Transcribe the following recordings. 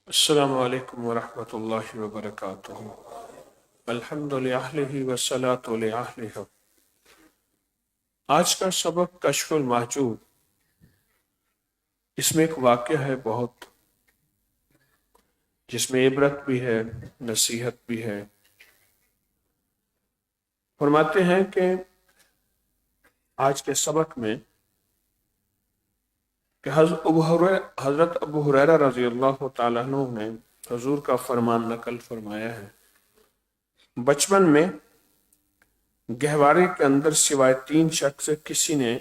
السلام علیکم ورحمۃ اللہ وبرکاتہ۔ الحمد للہ والصلاۃ لأہلہ۔ آج کا سبق کشف المحجوب، اس میں ایک واقعہ ہے بہت، جس میں عبرت بھی ہے، نصیحت بھی ہے۔ فرماتے ہیں کہ آج کے سبق میں کہ حضرت ابو ہریرہ رضی اللہ تعالیٰ عنہ نے حضور کا فرمان نقل فرمایا ہے، بچپن میں گہوارے کے اندر سوائے 3 شخص سے کسی نے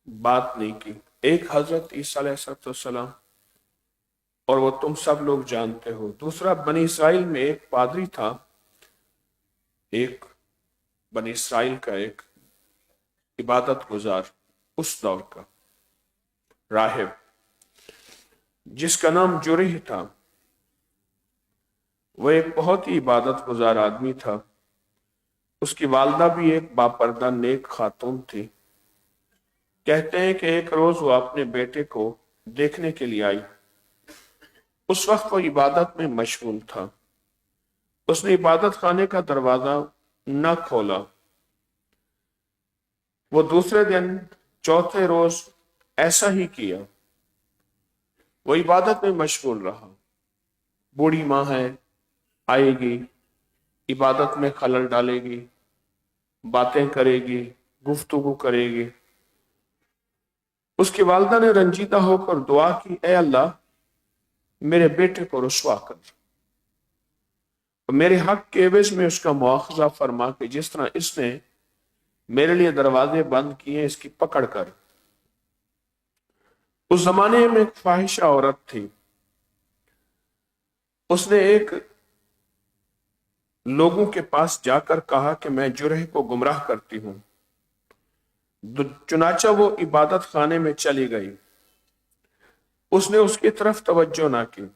بات نہیں کی۔ ایک حضرت عیسیٰ علیہ السلام، اور وہ تم سب لوگ جانتے ہو۔ دوسرا، بنی اسرائیل میں ایک پادری تھا، ایک بنی اسرائیل کا ایک عبادت گزار، اس دور کا راہب، جس کا نام جریح تھا۔ وہ ایک بہت ہی عبادت گزار آدمی تھا۔ اس کی والدہ بھی ایک باپردہ نیک خاتون تھی۔ کہتے ہیں کہ ایک روز وہ اپنے بیٹے کو دیکھنے کے لیے آئی۔ اس وقت وہ عبادت میں مشغول تھا۔ اس نے عبادت خانے کا دروازہ نہ کھولا۔ وہ دوسرے دن چوتھے روز ایسا ہی کیا۔ وہ عبادت میں مشغول رہا۔ بوڑھی ماں ہے، آئے گی، عبادت میں خلل ڈالے گی، باتیں کرے گی، گفتگو کرے گی۔ اس کی والدہ نے رنجیدہ ہو کر دعا کی، اے اللہ میرے بیٹے کو رسوا کر، اور میرے حق کے عوض میں اس کا مواخذہ فرما کہ جس طرح اس نے میرے لیے دروازے بند کیے، اس کی پکڑ کر۔ اس زمانے میں ایک فاحشہ عورت تھی۔ اس نے ایک لوگوں کے پاس جا کر کہا کہ میں جرح کو گمراہ کرتی ہوں۔ چنانچہ وہ عبادت خانے میں چلی گئی۔ اس نے اس کی طرف توجہ نہ کی،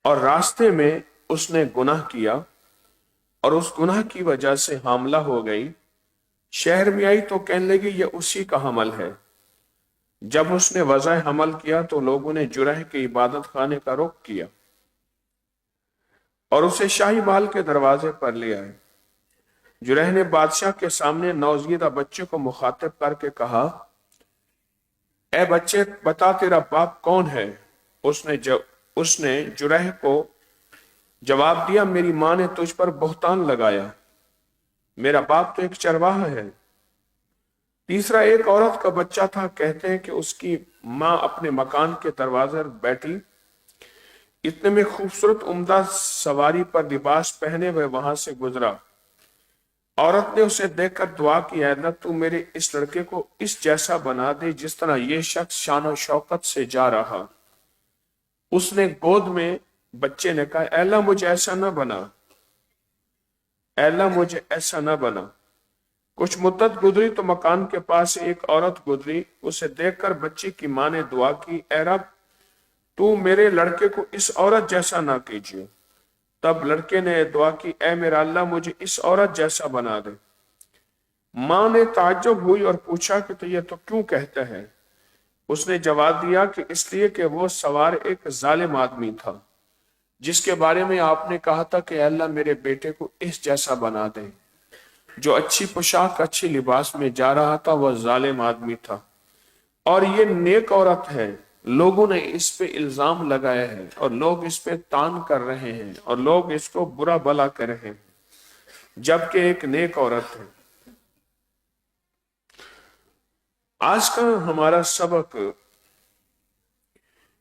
اور راستے میں اس نے گناہ کیا، اور اس گناہ کی وجہ سے حاملہ ہو گئی۔ شہر میں آئی تو کہنے لگی یہ اسی کا حمل ہے۔ جب اس نے وضع حمل کیا تو لوگوں نے جرح کے عبادت خانے کا رخ کیا اور اسے شاہی محل کے دروازے پر لے آئے۔ جرح نے بادشاہ کے سامنے نوزیدہ بچے کو مخاطب کر کے کہا، اے بچے بتا تیرا باپ کون ہے؟ اس نے جرح کو جواب دیا، میری ماں نے تجھ پر بہتان لگایا، میرا باپ تو ایک چرواہا ہے۔ تیسرا، ایک عورت کا بچہ تھا، کہتے ہیں کہ اس کی ماں اپنے مکان کے دروازے پر بیٹھی، اتنے میں خوبصورت عمدہ سواری پر لباس پہنے ہوئے وہاں سے گزرا۔ عورت نے اسے دیکھ کر دعا کی، اے اللہ تو میرے اس لڑکے کو اس جیسا بنا دے جس طرح یہ شخص شان و شوکت سے جا رہا۔ اس نے گود میں بچے نے کہا، اے اللہ مجھے ایسا نہ بنا، اے اللہ مجھے ایسا نہ بنا۔ کچھ مدت گزری تو مکان کے پاس ایک عورت گزری۔ اسے دیکھ کر بچے کی ماں نے دعا کی، اے رب تو میرے لڑکے کو اس عورت جیسا نہ کیجیے۔ تب لڑکے نے دعا کی، اے میرا اللہ مجھے اس عورت جیسا بنا دے۔ ماں نے تعجب ہوئی اور پوچھا کہ تو یہ تو کیوں کہتا ہے؟ اس نے جواب دیا کہ اس لیے کہ وہ سوار ایک ظالم آدمی تھا، جس کے بارے میں آپ نے کہا تھا کہ اے اللہ میرے بیٹے کو اس جیسا بنا دے۔ جو اچھی پوشاک اچھی لباس میں جا رہا تھا وہ ظالم آدمی تھا، اور یہ نیک عورت ہے۔ لوگوں نے اس پہ الزام لگایا ہے، اور لوگ اس پہ تان کر رہے ہیں، اور لوگ اس کو برا بھلا کر رہے ہیں، جبکہ ایک نیک عورت ہے۔ آج کا ہمارا سبق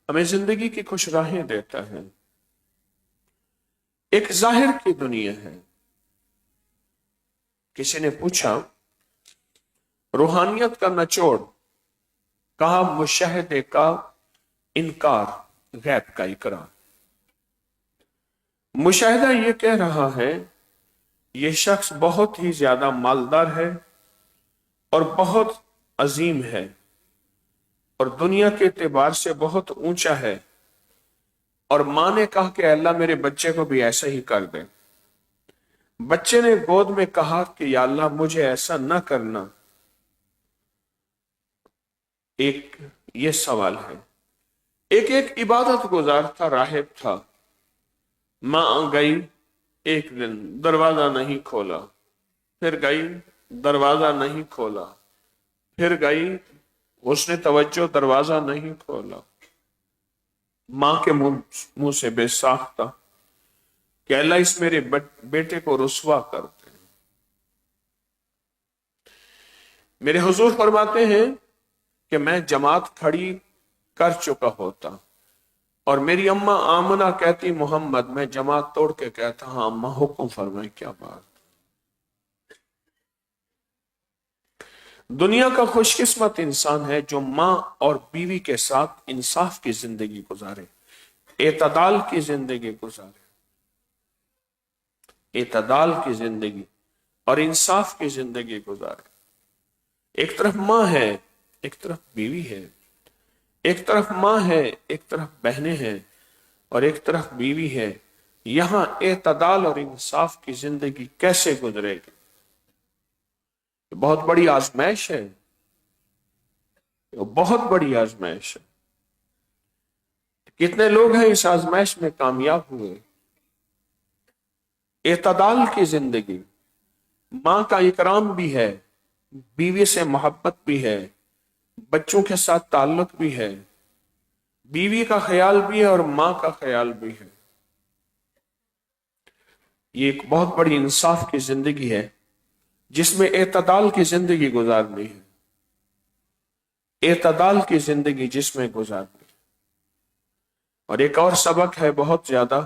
ہمیں زندگی کی کچھ راہیں دیتا ہے۔ ایک ظاہر کی دنیا ہے۔ کسی نے پوچھا روحانیت کا نچوڑ، کہا مشاہدے کا انکار، غیب کا اقرار۔ مشاہدہ یہ کہہ رہا ہے یہ شخص بہت ہی زیادہ مالدار ہے اور بہت عظیم ہے اور دنیا کے اعتبار سے بہت اونچا ہے، اور ماں نے کہا کہ اللہ میرے بچے کو بھی ایسا ہی کر دے۔ بچے نے گود میں کہا کہ یا اللہ مجھے ایسا نہ کرنا۔ ایک یہ سوال ہے۔ ایک ایک عبادت گزار تھا، راہب تھا. ماں گئی، ایک دن دروازہ نہیں کھولا، پھر گئی دروازہ نہیں کھولا، پھر گئی اس نے توجہ دروازہ نہیں کھولا. ماں کے منہ سے بے ساختہ کہ اللہ اس میرے بیٹے کو رسوا کر دے. میرے حضور فرماتے ہیں کہ میں جماعت کھڑی کر چکا ہوتا اور میری اماں آمنہ کہتی محمد، میں جماعت توڑ کے کہتا ہاں اماں حکم فرمائے. کیا بات! دنیا کا خوش قسمت انسان ہے جو ماں اور بیوی کے ساتھ انصاف کی زندگی گزارے، اعتدال کی زندگی گزارے، اعتدال کی زندگی اور انصاف کی زندگی گزارے. ایک طرف ماں ہے، ایک طرف بیوی ہے، ایک طرف ماں ہے، ایک طرف بہنیں ہیں اور ایک طرف بیوی ہے. یہاں اعتدال اور انصاف کی زندگی کیسے گزرے گی؟ بہت بڑی آزمائش ہے، بہت بڑی آزمائش ہے. کتنے لوگ ہیں اس آزمائش میں کامیاب ہوئے؟ اعتدال کی زندگی، ماں کا اکرام بھی ہے، بیوی سے محبت بھی ہے، بچوں کے ساتھ تعلق بھی ہے، بیوی کا خیال بھی ہے اور ماں کا خیال بھی ہے. یہ ایک بہت بڑی انصاف کی زندگی ہے جس میں اعتدال کی زندگی گزارنی ہے، اعتدال کی زندگی جس میں گزارنی ہے. اور ایک اور سبق ہے بہت زیادہ،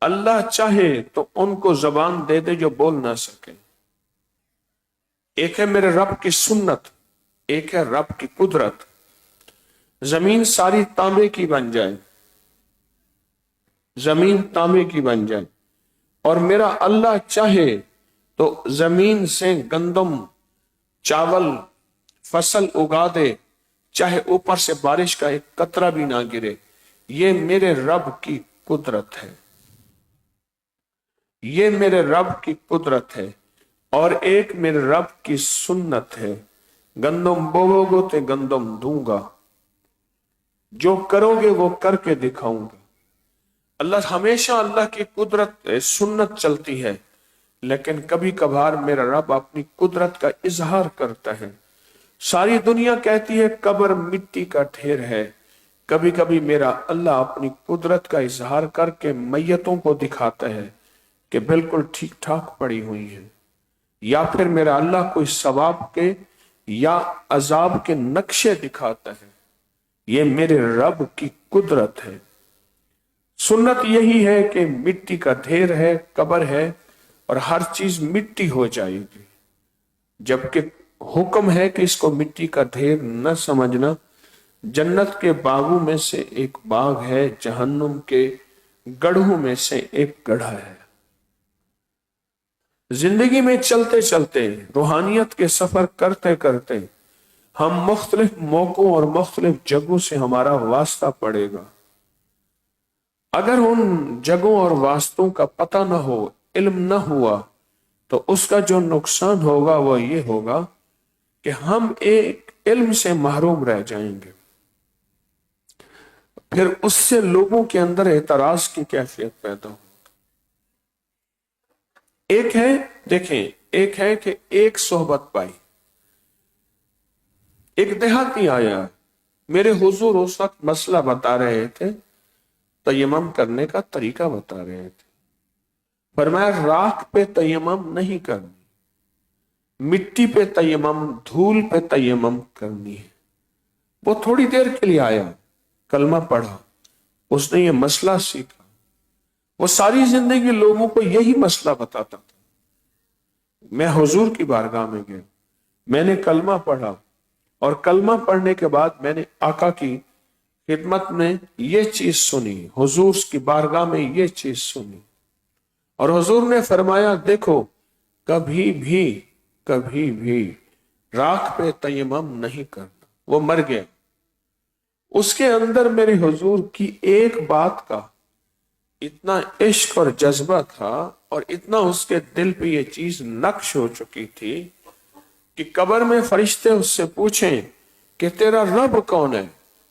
اللہ چاہے تو ان کو زبان دے دے جو بول نہ سکے. ایک ہے میرے رب کی سنت، ایک ہے رب کی قدرت. زمین ساری تانبے کی بن جائے، زمین تانبے کی بن جائے اور میرا اللہ چاہے تو زمین سے گندم، چاول، فصل اگا دے، چاہے اوپر سے بارش کا ایک قطرہ بھی نہ گرے. یہ میرے رب کی قدرت ہے، یہ میرے رب کی قدرت ہے. اور ایک میرے رب کی سنت ہے، گندم بوو گے تو گندم دوں گا، جو کرو گے وہ کر کے دکھاؤں گا. ہمیشہ اللہ کی قدرت سنت چلتی ہے، لیکن کبھی کبھار میرا رب اپنی قدرت کا اظہار کرتا ہے. ساری دنیا کہتی ہے قبر مٹی کا ڈھیر ہے، کبھی کبھی میرا اللہ اپنی قدرت کا اظہار کر کے میتوں کو دکھاتا ہے کہ بالکل ٹھیک ٹھاک پڑی ہوئی ہے. یا پھر میرا اللہ کوئی ثواب کے یا عذاب کے نقشے دکھاتا ہے. یہ میرے رب کی قدرت ہے. سنت یہی ہے کہ مٹی کا ڈھیر ہے، قبر ہے اور ہر چیز مٹی ہو جائے گی، جبکہ حکم ہے کہ اس کو مٹی کا ڈھیر نہ سمجھنا. جنت کے باغوں میں سے ایک باغ ہے، جہنم کے گڑھوں میں سے ایک گڑھا ہے. زندگی میں چلتے چلتے، روحانیت کے سفر کرتے کرتے ہم مختلف موقعوں اور مختلف جگہوں سے ہمارا واسطہ پڑے گا. اگر ان جگہوں اور واسطوں کا پتہ نہ ہو، علم نہ ہوا، تو اس کا جو نقصان ہوگا وہ یہ ہوگا کہ ہم ایک علم سے محروم رہ جائیں گے. پھر اس سے لوگوں کے اندر اعتراض کی کیفیت پیدا ہو. ایک ہے، دیکھیں، ایک ہے کہ ایک صحبت پائی. ایک دیہاتی آیا، میرے حضور اس وقت مسئلہ بتا رہے تھے، تیمم کرنے کا طریقہ بتا رہے تھے. فرمایا راکھ پہ تیمم نہیں کرنی، مٹی پہ تیمم، دھول پہ تیمم کرنی ہے. وہ تھوڑی دیر کے لیے آیا، کلمہ پڑھا، اس نے یہ مسئلہ سیکھا. وہ ساری زندگی لوگوں کو یہی مسئلہ بتاتا تھا. میں حضور کی بارگاہ میں گیا، میں نے کلمہ پڑھا اور کلمہ پڑھنے کے بعد میں نے آقا کی خدمت میں یہ چیز سنی، حضور کی بارگاہ میں یہ چیز سنی. اور حضور نے فرمایا دیکھو، کبھی بھی راکھ پہ تیمم نہیں کرنا. وہ مر گیا. اس کے اندر میرے حضور کی ایک بات کا اتنا عشق اور جذبہ تھا اور اتنا اس کے دل پہ یہ چیز نقش ہو چکی تھی کہ قبر میں فرشتے اس سے پوچھیں کہ تیرا رب کون ہے؟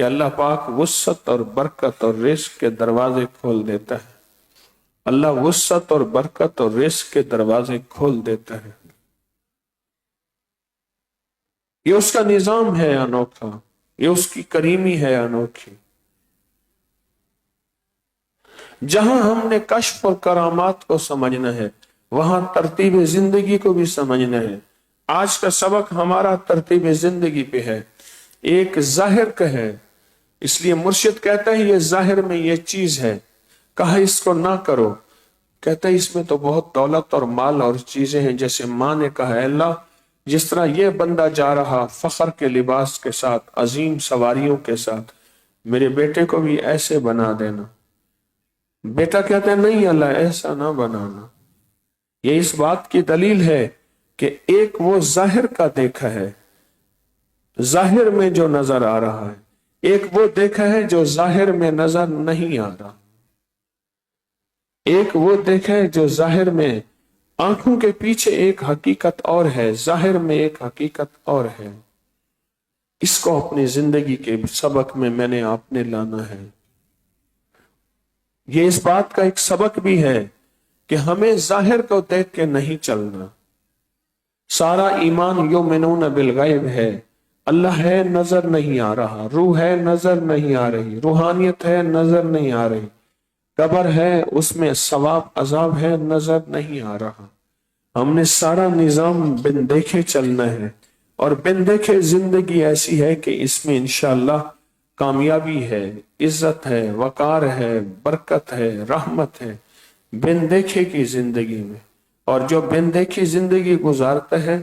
کہ اللہ پاک وسعت اور برکت اور رزق کے دروازے کھول دیتا ہے. اللہ وسعت اور برکت اور رزق کے دروازے کھول دیتا ہے. یہ اس کا نظام ہے انوکھا، یہ اس کی کریمی ہے انوکھی. جہاں ہم نے کشف اور کرامات کو سمجھنا ہے وہاں ترتیب زندگی کو بھی سمجھنا ہے. آج کا سبق ہمارا ترتیب زندگی پہ ہے، ایک ظاہر کا ہے. اس لیے مرشد کہتا ہے یہ ظاہر میں یہ چیز ہے، کہا اس کو نہ کرو. کہتا ہے اس میں تو بہت دولت اور مال اور چیزیں ہیں. جیسے ماں نے کہا ہے اللہ جس طرح یہ بندہ جا رہا فخر کے لباس کے ساتھ، عظیم سواریوں کے ساتھ، میرے بیٹے کو بھی ایسے بنا دینا. بیٹا کہتا ہے نہیں اللہ ایسا نہ بنانا. یہ اس بات کی دلیل ہے کہ ایک وہ ظاہر کا دیکھا ہے، ظاہر میں جو نظر آ رہا ہے، ایک وہ دیکھا ہے جو ظاہر میں نظر نہیں آ رہا. ایک وہ دیکھا ہے جو ظاہر میں، آنکھوں کے پیچھے ایک حقیقت اور ہے، ظاہر میں ایک حقیقت اور ہے. اس کو اپنی زندگی کے سبق میں نے آپ نے لانا ہے. یہ اس بات کا ایک سبق بھی ہے کہ ہمیں ظاہر کو دیکھ کے نہیں چلنا. سارا ایمان یؤمنون بالغیب ہے. اللہ ہے نظر نہیں آ رہا، روح ہے نظر نہیں آ رہی، روحانیت ہے نظر نہیں آ رہی، قبر ہے اس میں ثواب عذاب ہے نظر نہیں آ رہا. ہم نے سارا نظام بن دیکھے چلنا ہے، اور بن دیکھے زندگی ایسی ہے کہ اس میں انشاءاللہ کامیابی ہے، عزت ہے، وقار ہے، برکت ہے، رحمت ہے بن دیکھے کی زندگی میں. اور جو بن دیکھی زندگی گزارتا ہے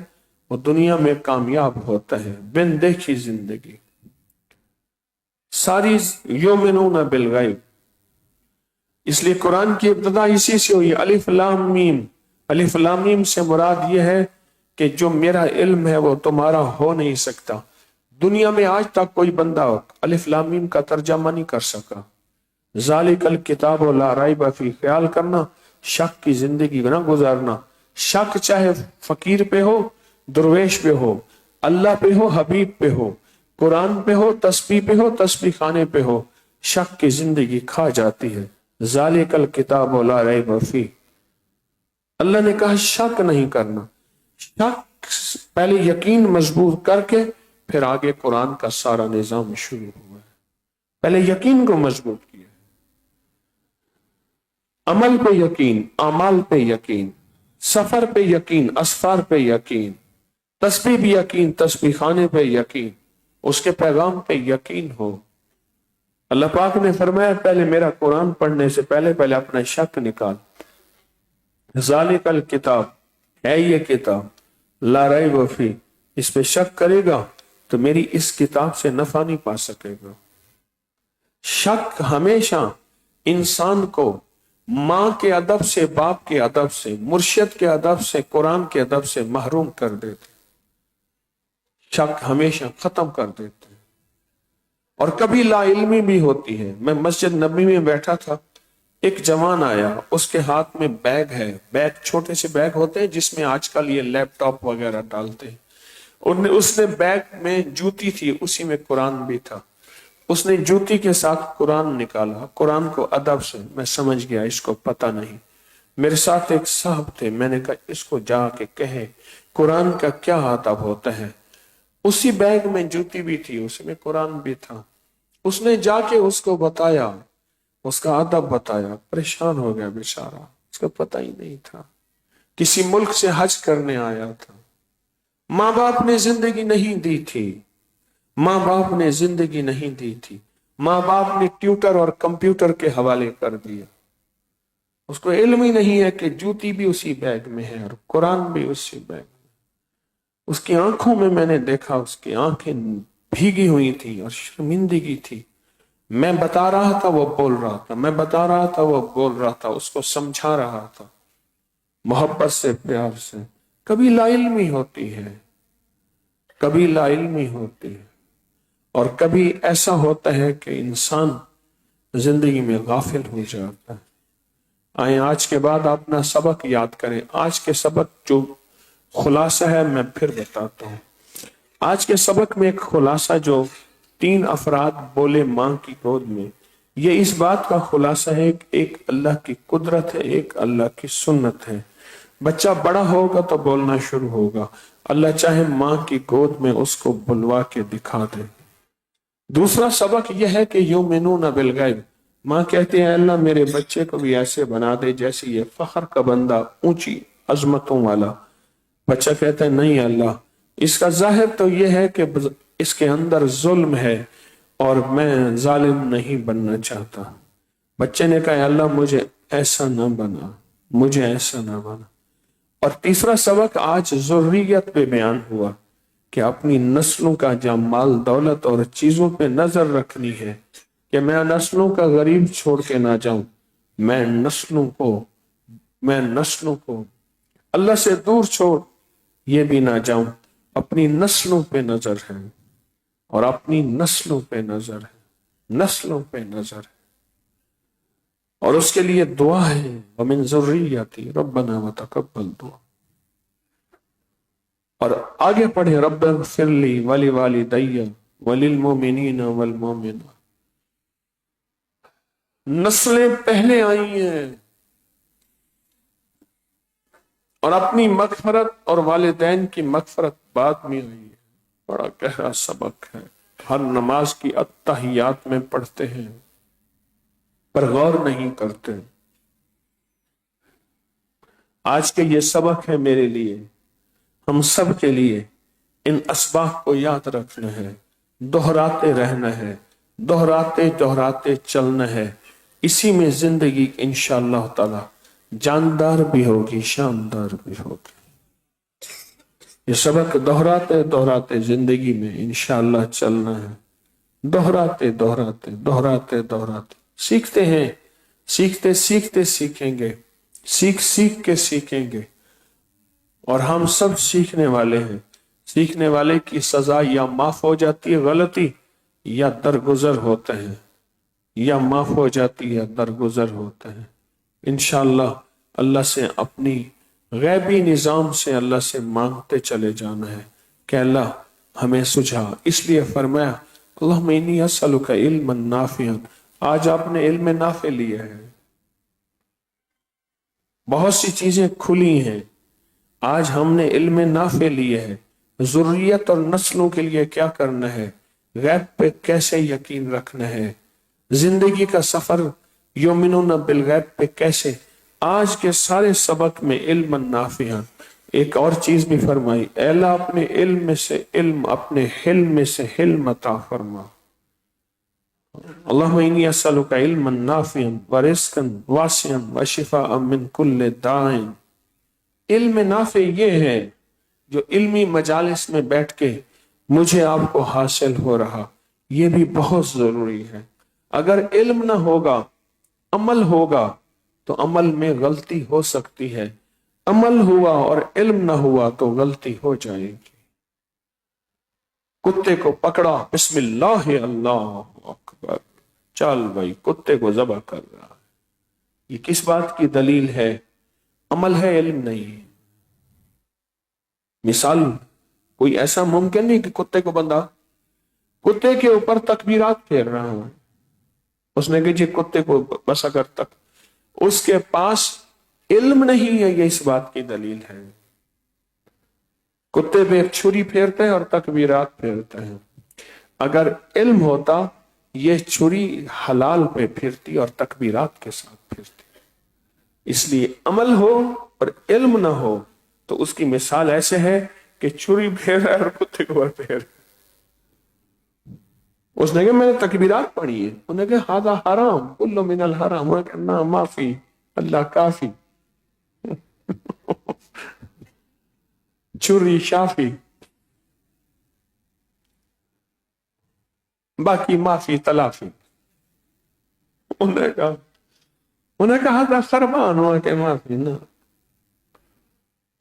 وہ دنیا میں کامیاب ہوتا ہے. بن دیکھی زندگی ساری یؤمنون بالغیب. اس لیے قرآن کی ابتدا اسی سے ہوئی، الف لام میم. الف لام میم سے مراد یہ ہے کہ جو میرا علم ہے وہ تمہارا ہو نہیں سکتا. دنیا میں آج تک کوئی بندہ الف لام میم کا ترجمہ نہیں کر سکا. ذالک الکتاب لا ریب فیہ، خیال کرنا شک کی زندگی نہ گزارنا. شک چاہے فقیر پہ ہو، درویش پہ ہو، اللہ پہ ہو، حبیب پہ ہو، قرآن پہ ہو، تسبیح پہ ہو، تسبیح خانے پہ ہو، شک کی زندگی کھا جاتی ہے. ذالک الکتاب لا ریب فیہ. اللہ نے کہا شک نہیں کرنا. شک پہلے یقین مضبوط کر کے پھر آگے قرآن کا سارا نظام شروع ہوا ہے. پہلے یقین کو مضبوط کیا، عمل پہ یقین، اعمال پہ یقین، سفر پہ یقین، اسفار پہ یقین، تسبیح بھی یقین، تسبیح خانے پہ یقین، اس کے پیغام پہ یقین ہو. اللہ پاک نے فرمایا پہلے میرا قرآن پڑھنے سے پہلے اپنا شک نکال. ذالک الکتاب، ہے یہ کتاب، لا ریب فیہ، اس پہ شک کرے گا تو میری اس کتاب سے نفع نہیں پا سکے گا. شک ہمیشہ انسان کو ماں کے ادب سے، باپ کے ادب سے، مرشد کے ادب سے، قرآن کے ادب سے محروم کر دیتے. شک ہمیشہ ختم کر دیتے. اور کبھی لا علمی بھی ہوتی ہے. میں مسجد نبی میں بیٹھا تھا، ایک جوان آیا، اس کے ہاتھ میں بیگ ہے. بیگ چھوٹے سے بیگ ہوتے ہیں جس میں آج کل یہ لیپ ٹاپ وغیرہ ڈالتے ہیں. اس نے بیگ میں جوتی تھی، اسی میں قرآن بھی تھا. اس نے جوتی کے ساتھ قرآن نکالا. قرآن کو ادب سے میں سمجھ گیا اس کو پتہ نہیں. میرے ساتھ ایک صاحب تھے، میں نے کہا اس کو جا کے کہے قرآن کا کیا ادب ہوتا ہے. اسی بیگ میں جوتی بھی تھی، اس میں قرآن بھی تھا. اس نے جا کے اس کو بتایا، اس کا ادب بتایا. پریشان ہو گیا بیچارہ، اس کو پتہ ہی نہیں تھا. کسی ملک سے حج کرنے آیا تھا. ماں باپ نے زندگی نہیں دی تھی، ماں باپ نے زندگی نہیں دی تھی. ماں باپ نے ٹیوٹر اور کمپیوٹر کے حوالے کر دیا. اس کو علم ہی نہیں ہے کہ جوتی بھی اسی بیگ میں ہے اور قرآن بھی اسی بیگ میں. اس کی آنکھوں میں نے دیکھا، اس کی آنکھیں بھیگی ہوئی تھی اور شرمندگی تھی. میں بتا رہا تھا وہ بول رہا تھا، میں بتا رہا تھا وہ بول رہا تھا، اس کو سمجھا رہا تھا محبت سے، پیار سے. کبھی لا علمی ہوتی ہے، کبھی لا علمی ہوتی ہے، اور کبھی ایسا ہوتا ہے کہ انسان زندگی میں غافل ہو جاتا ہے. آئیں آج کے بعد اپنا سبق یاد کریں. آج کے سبق جو خلاصہ ہے میں پھر بتاتا ہوں. آج کے سبق میں ایک خلاصہ جو 3 افراد بولے ماں کی گود میں. یہ اس بات کا خلاصہ ہے کہ ایک اللہ کی قدرت ہے، ایک اللہ کی سنت ہے. بچہ بڑا ہوگا تو بولنا شروع ہوگا، اللہ چاہے ماں کی گود میں اس کو بلوا کے دکھا دے. دوسرا سبق یہ ہے کہ یؤمنون بالغیب، ماں کہتی ہے اللہ میرے بچے کو بھی ایسے بنا دے جیسے یہ فخر کا بندہ، اونچی عظمتوں والا. بچہ کہتا ہے نہیں اللہ، اس کا ظاہر تو یہ ہے کہ اس کے اندر ظلم ہے اور میں ظالم نہیں بننا چاہتا. بچے نے کہا اللہ مجھے ایسا نہ بنا، مجھے ایسا نہ بنا. اور تیسرا سبق آج ذریت پہ بیان ہوا کہ اپنی نسلوں کا جہاں مال دولت اور چیزوں پہ نظر رکھنی ہے کہ میں نسلوں کا غریب چھوڑ کے نہ جاؤں، میں نسلوں کو اللہ سے دور چھوڑ یہ بھی نہ جاؤں. اپنی نسلوں پہ نظر ہے، اور اپنی نسلوں پہ نظر ہے، نسلوں پہ نظر ہے. اور اس کے لیے دعا ہے وَمِن ذُرِّيَّتِي رَبَّنَا وَتَقَبَّلْ دعا. اور آگے پڑھیں رب اغفر لی وَلِوَالِدَيَّ وَلِلْمُؤْمِنِينَ وَالْمُؤْمِنَاتِ. نسلیں پہلے آئی ہیں اور اپنی مغفرت اور والدین کی مغفرت بعد میں آئی ہے. بڑا گہرا سبق ہے، ہر نماز کی اتحیات میں پڑھتے ہیں پر غور نہیں کرتے. آج کے یہ سبق ہے میرے لیے، ہم سب کے لیے. ان اسباق کو یاد رکھنا ہے، دہراتے رہنا ہے، دہراتے چلنا ہے. اسی میں زندگی انشاءاللہ تعالی جاندار بھی ہوگی، شاندار بھی ہوگی. یہ سبق دہراتے زندگی میں انشاءاللہ چلنا ہے. دہراتے سیکھتے ہیں، سیکھتے سیکھیں گے، سیکھ کے سیکھیں گے. اور ہم سب سیکھنے والے ہیں. سیکھنے والے کی سزا یا معاف ہو جاتی ہے غلطی، یا درگزر ہوتے ہیں، یا معاف ہو جاتی ہے درگزر ہوتے ہیں. انشاءاللہ اللہ سے اپنی غیبی نظام سے اللہ سے مانگتے چلے جانا ہے کہ اللہ ہمیں سجھا. اس لیے فرمایا اللہم انی اسألک علما نافعا. آج آپ نے علم نافع لیا ہے، بہت سی چیزیں کھلی ہیں. آج ہم نے علم نافع لیے ہے. ذریت اور نسلوں کے لیے کیا کرنا ہے، غیب پہ کیسے یقین رکھنا ہے، زندگی کا سفر یؤمنون بالغیب پہ کیسے. آج کے سارے سبق میں علم نافعا. ایک اور چیز بھی فرمائی، اے اللہ اپنے علم میں سے علم، اپنے حلم میں سے حلم عطا فرما. اللہم انی اسألک علما نافعا ورزقا واسعا وشفاء من کل داء. علم نافع یہ ہے جو علمی مجالس میں بیٹھ کے مجھے آپ کو حاصل ہو رہا، یہ بھی بہت ضروری ہے. اگر علم نہ ہوگا، عمل ہوگا تو عمل میں غلطی ہو سکتی ہے. عمل ہوا اور علم نہ ہوا تو غلطی ہو جائے گی. کتے کو پکڑا، بسم اللہ اللہ اکبر، چل بھائی کتے کو ذبح کر رہا. یہ کس بات کی دلیل ہے؟ عمل ہے، علم نہیں. مثال کوئی ایسا ممکن نہیں کہ کتے کو بندہ کتے کے اوپر تکبیرات پھیر رہا ہے، اس نے کہ جی کتے کو بس اگر تک اس کے پاس علم نہیں ہے، یہ اس بات کی دلیل ہے. کتے پہ چھری پھیرتے ہیں اور تکبیرات پھیرتے ہیں. اگر علم ہوتا یہ چھری حلال پہ پھرتی اور تکبیرات کے ساتھ پھرتی. اس لیے عمل ہو اور علم نہ ہو تو اس کی مثال ایسے ہے کہ چھری پھیر رہا ہے اور کتے کو پھیر. اس نے کہا میں نے تکبیرات پڑھی ہے، انہوں نے کہا ہذا حرام کل من الحرام، انہوں نے کہا نا معافی اللہ کافی چھری شافی، باقی معافی تلافی. انہوں نے کہا ہذا خربان، انہوں نے کہا معافی نہ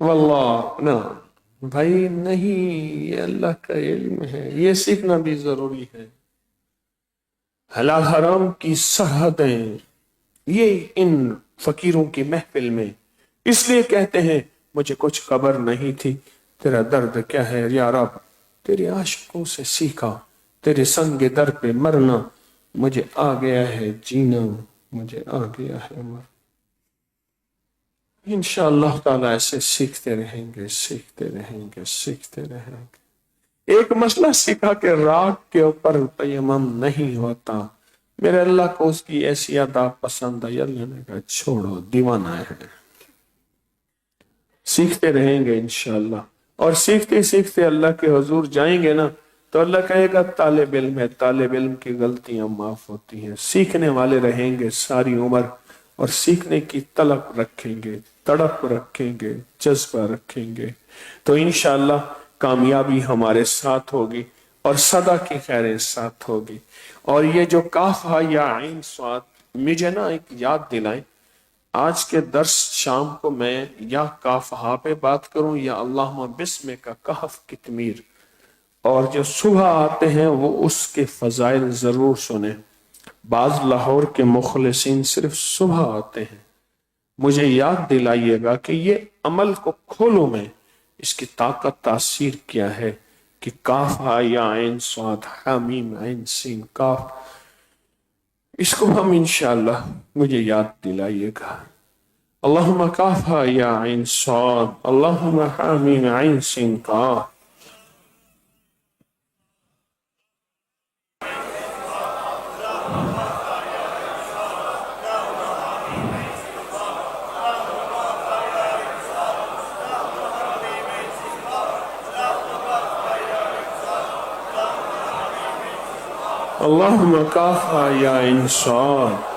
واللہ نہ بھائی نہیں، یہ اللہ کا علم ہے، یہ سیکھنا بھی ضروری ہے. حلال حرام کی سرحدیں یہ ان فقیروں کی محفل میں اس لیے کہتے ہیں مجھے کچھ خبر نہیں تھی، تیرا درد کیا ہے یا رب، تیرے عاشقوں سے سیکھا، تیرے سنگ در پہ مرنا، مجھے آ گیا ہے جینا، مجھے آ گیا ہے مرنا۔ انشاءاللہ تعالیٰ ایسے سیکھتے رہیں گے، سیکھتے رہیں گے، سیکھتے رہیں گے۔ ایک مسئلہ سیکھا کہ راگ کے اوپر تیمم نہیں ہوتا، میرے اللہ کو اس کی ایسی ادا پسند ہے، اللہ نے کہا چھوڑو، دیوانہ ہے۔ سیکھتے رہیں گے انشاءاللہ، اور سیکھتے سیکھتے اللہ کے حضور جائیں گے نا تو اللہ کہے گا طالب علم ہے، طالب علم کی غلطیاں معاف ہوتی ہیں۔ سیکھنے والے رہیں گے ساری عمر، اور سیکھنے کی طلب رکھیں گے، تڑپ رکھیں گے، جذبہ رکھیں گے، تو انشاءاللہ کامیابی ہمارے ساتھ ہوگی اور سدا کی خیریں ساتھ ہوگی۔ اور یہ جو کاف ہا یا عین صاد، مجھے نا ایک یاد دلائیں، آج کے درس شام کو میں یا کاف ہا پہ بات کروں یا اللہم بسم کا کہف کتمیر، اور جو صبح آتے ہیں وہ اس کے فضائل ضرور سنیں۔ بعض لاہور کے مخلصین صرف صبح آتے ہیں، مجھے یاد دلائیے گا کہ یہ عمل کو کھولوں میں، اس کی طاقت تاثیر کیا ہے کہ کاف ہا یا عین صاد حامیم عین سین کاف، اس کو ہم انشاءاللہ مجھے یاد دلائیے گا۔ اللہم کاف ہا یا عین صاد، اللہم حامیم عین سین کاف۔ اللہم کاف ہا یا عین صاد۔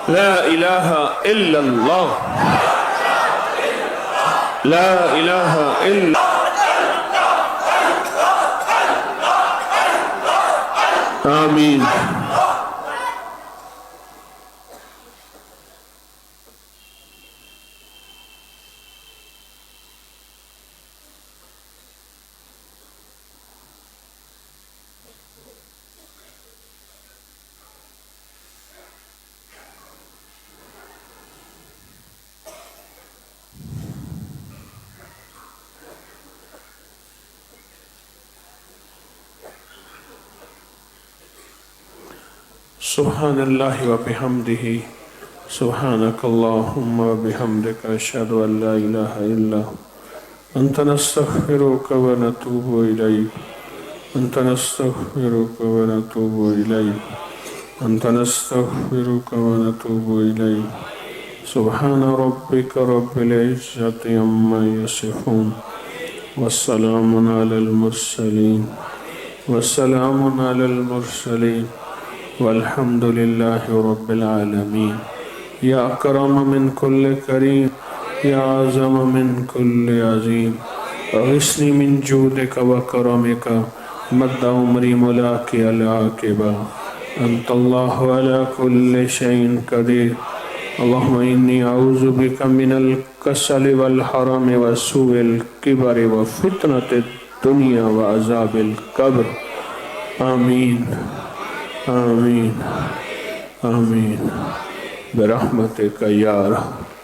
لا الہ الا اللہ، لا الہ الا آمین۔ سبحان اللہ وبحمدہ، سبحانک اللہم وبحمدک، اشہد ان لا الہ الا انت، نستغفرک ونتوب الیک، انت نستغفرک ونتوب الیک، انت نستغفرک ونتوب الیک۔ سبحان ربک رب العزت عما یصفون، والسلام علی المرسلین، والسلام علی المرسلین، والحمد للہ رب العالمین۔ یا اکرم من کل کریم، یا اعظم من کل عظیم، اغثنی من جودک و کرمک، مد عمری ملاقی العاقبہ، انت اللہ علی کل شیء قدیر۔ اللہم انی اعوذ بک من الکسل والحرم وسوء الکبر وفتنة الدنیا وعذاب القبر۔ آمین آمین آمین برحمتک یا رحم۔